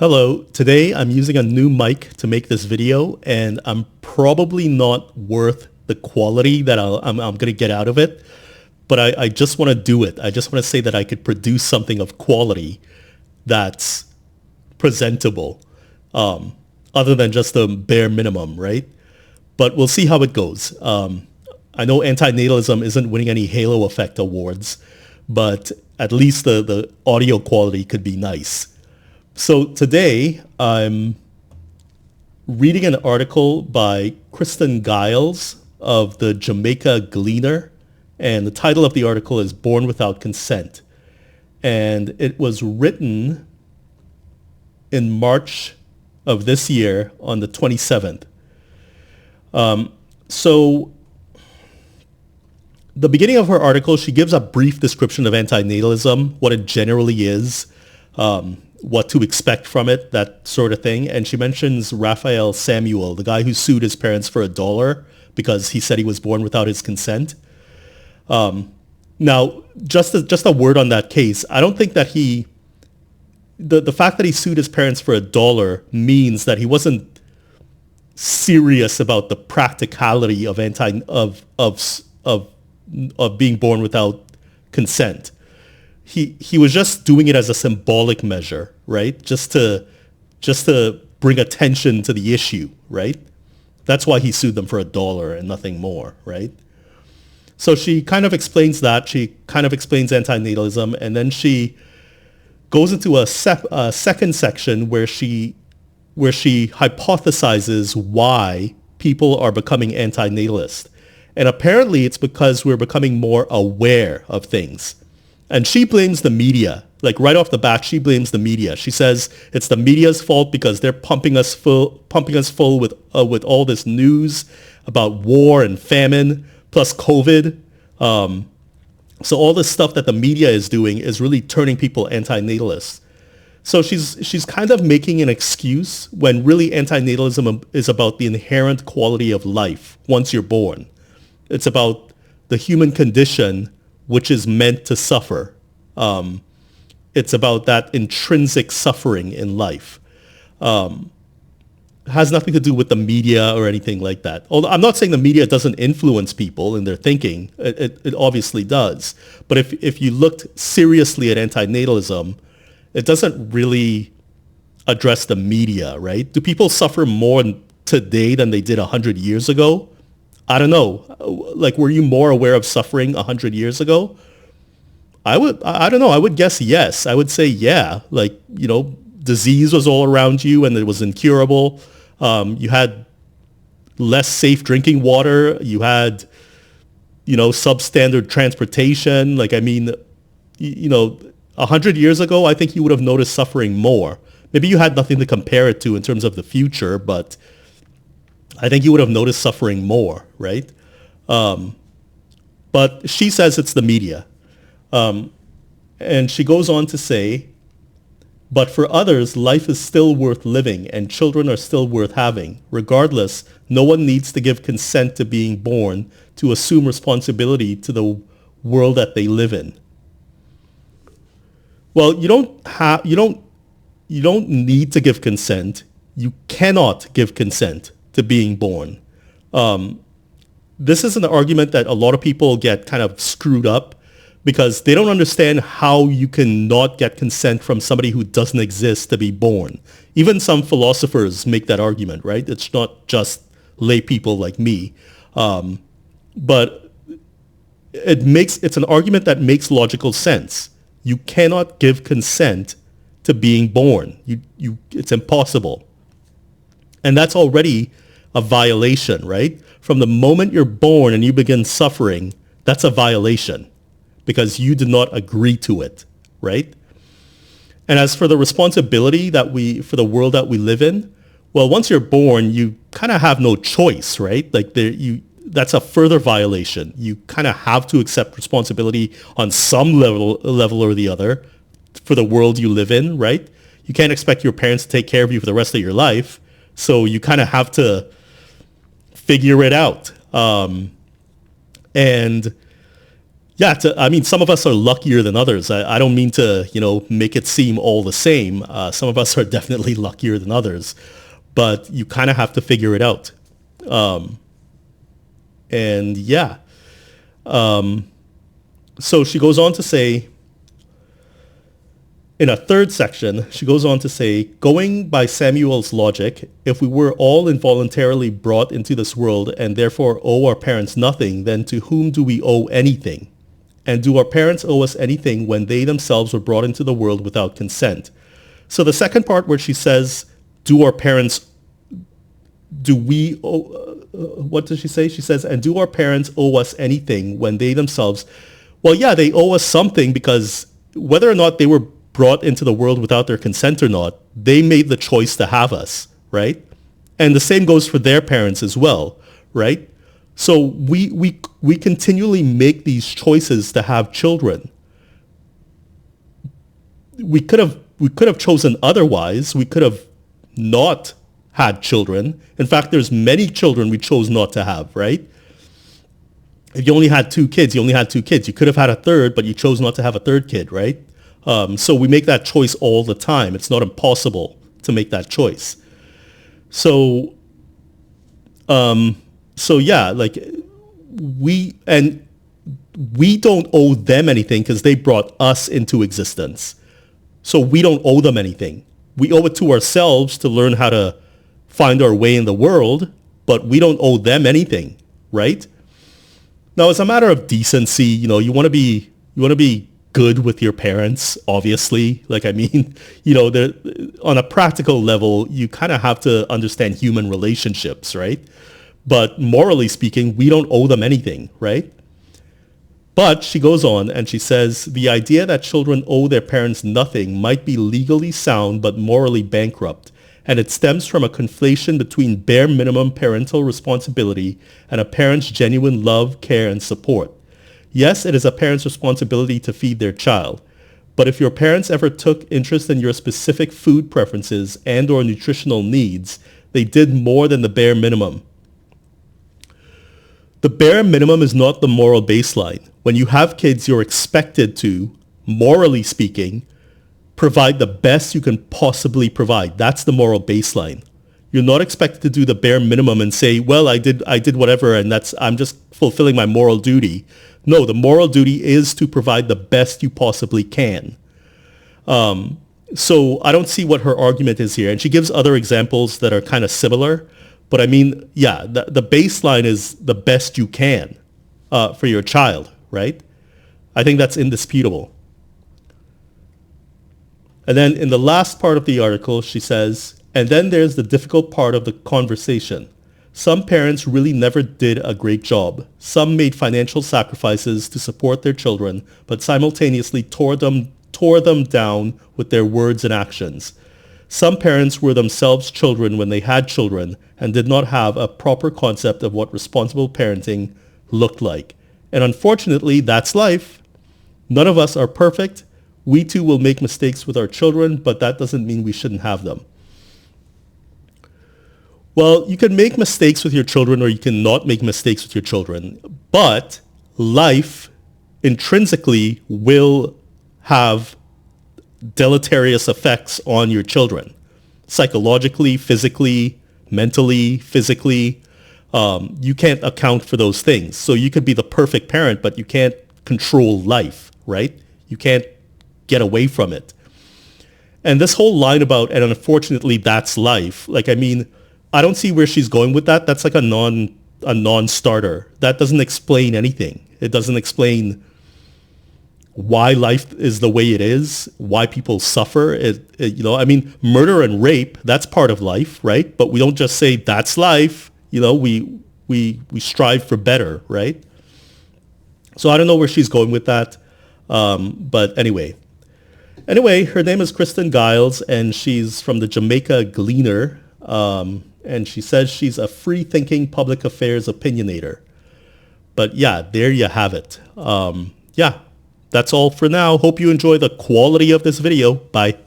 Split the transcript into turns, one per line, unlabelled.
Hello, today I'm using a new mic to make this video and I'm probably not worth the quality that I'm going to get out of it, but I just want to do it. I just want to say that I could produce something of quality that's presentable, other than just the bare minimum, right? But we'll see how it goes. I know antinatalism isn't winning any Halo Effect awards, but at least the audio quality could be nice. So today I'm reading an article by Kristen Gyles of the Jamaica Gleaner, and the title of the article is Born Without Consent. And it was written in March of this year on the 27th. So the beginning of her article, she gives a brief description of antinatalism, what it generally is, what to expect from it, that sort of thing. And she mentions Raphael Samuel, the guy who sued his parents for $1 because he said he was born without his consent. Now, just a word on that case, I don't think that the fact that he sued his parents for $1 means that he wasn't serious about the practicality of being born without consent. He was just doing it as a symbolic measure, right? Just to bring attention to the issue, right? That's why he sued them for $1 and nothing more, right? So she kind of explains that. She kind of explains antinatalism, and then she goes into a second section where she hypothesizes why people are becoming antinatalist. And apparently it's because we're becoming more aware of things. And she blames the media. Like right off the bat, she blames the media. She says it's the media's fault because they're pumping us full with all this news about war and famine, plus COVID. So all this stuff that the media is doing is really turning people antinatalist. So she's kind of making an excuse when really antinatalism is about the inherent quality of life once you're born. It's about the human condition, which is meant to suffer. It's about that intrinsic suffering in life. Has nothing to do with the media or anything like that. Although I'm not saying the media doesn't influence people in their thinking. It obviously does. But if you looked seriously at antinatalism, it doesn't really address the media, right? Do people suffer more today than they did 100 years ago? I don't know. Like, were you more aware of suffering 100 years ago? I don't know. I would guess yes. I would say yeah. Like, disease was all around you and it was incurable. You had less safe drinking water. You had, substandard transportation. Like, I mean, 100 years ago, I think you would have noticed suffering more. Maybe you had nothing to compare it to in terms of the future, but I think you would have noticed suffering more, right? But she says it's the media. And she goes on to say, but for others, life is still worth living and children are still worth having. Regardless, no one needs to give consent to being born to assume responsibility to the world that they live in. Well, you don't need to give consent. You cannot give consent to being born. This is an argument that a lot of people get kind of screwed up because they don't understand how you can not get consent from somebody who doesn't exist to be born. Even some philosophers make that argument, right? It's not just lay people like me. But it's an argument that makes logical sense. You cannot give consent to being born. It's impossible. And that's already a violation, right? From the moment you're born and you begin suffering, that's a violation because you did not agree to it, right? And as for the responsibility for the world that we live in, well, once you're born, you kind of have no choice, right? Like that's a further violation. You kind of have to accept responsibility on some level or the other for the world you live in, right? You can't expect your parents to take care of you for the rest of your life. So you kind of have to figure it out. And Yeah, I mean, some of us are luckier than others. I don't mean to, make it seem all the same. Some of us are definitely luckier than others, but you kind of have to figure it out. And yeah, so she goes on to say, in a third section, she goes on to say, going by Samuel's logic, if we were all involuntarily brought into this world and therefore owe our parents nothing, then to whom do we owe anything? And do our parents owe us anything when they themselves were brought into the world without consent? So the second part where she says, do we owe, what does she say? She says, and do our parents owe us anything when they themselves, well, yeah, they owe us something because whether or not they were brought into the world without their consent or not, they made the choice to have us, right? And the same goes for their parents as well, right? So we continually make these choices to have children. We could have chosen otherwise. We could have not had children. In fact, there's many children we chose not to have, right? If you only had two kids, you only had two kids. You could have had a third, but you chose not to have a third kid, right? So we make that choice all the time. It's not impossible to make that choice. So yeah, like we don't owe them anything because they brought us into existence. So we don't owe them anything. We owe it to ourselves to learn how to find our way in the world, but we don't owe them anything, right? Now, as a matter of decency, you want to be good with your parents, obviously. Like, I mean, on a practical level, you kind of have to understand human relationships, right? But morally speaking, we don't owe them anything, right? But she goes on and she says, the idea that children owe their parents nothing might be legally sound but morally bankrupt, and it stems from a conflation between bare minimum parental responsibility and a parent's genuine love, care, and support. Yes, it is a parent's responsibility to feed their child, but if your parents ever took interest in your specific food preferences and or nutritional needs, they did more than the bare minimum. The bare minimum is not the moral baseline. When you have kids, you're expected to, morally speaking, provide the best you can possibly provide. That's the moral baseline. You're not expected to do the bare minimum and say, well, I did whatever, and I'm just fulfilling my moral duty. No, the moral duty is to provide the best you possibly can. So I don't see what her argument is here. And she gives other examples that are kind of similar. But I mean, yeah, the baseline is the best you can for your child, right? I think that's indisputable. And then in the last part of the article, she says, and then there's the difficult part of the conversation. Some parents really never did a great job. Some made financial sacrifices to support their children, but simultaneously tore them down with their words and actions. Some parents were themselves children when they had children and did not have a proper concept of what responsible parenting looked like. And unfortunately, that's life. None of us are perfect. We too will make mistakes with our children, but that doesn't mean we shouldn't have them. Well, you can make mistakes with your children or you can not make mistakes with your children, but life intrinsically will have deleterious effects on your children, psychologically, physically, mentally, physically. You can't account for those things. So you could be the perfect parent, but you can't control life, right? You can't get away from it. And this whole line about, and unfortunately that's life, like, I mean, I don't see where she's going with that. That's like a non-starter. That doesn't explain anything. It doesn't explain why life is the way it is, why people suffer. I mean, murder and rape, that's part of life, right? But we don't just say that's life. We strive for better, right? So I don't know where she's going with that. But anyway, her name is Kristen Gyles, and she's from the Jamaica Gleaner. And she says she's a free-thinking public affairs opinionator. But yeah, there you have it. Yeah, that's all for now. Hope you enjoy the quality of this video. Bye.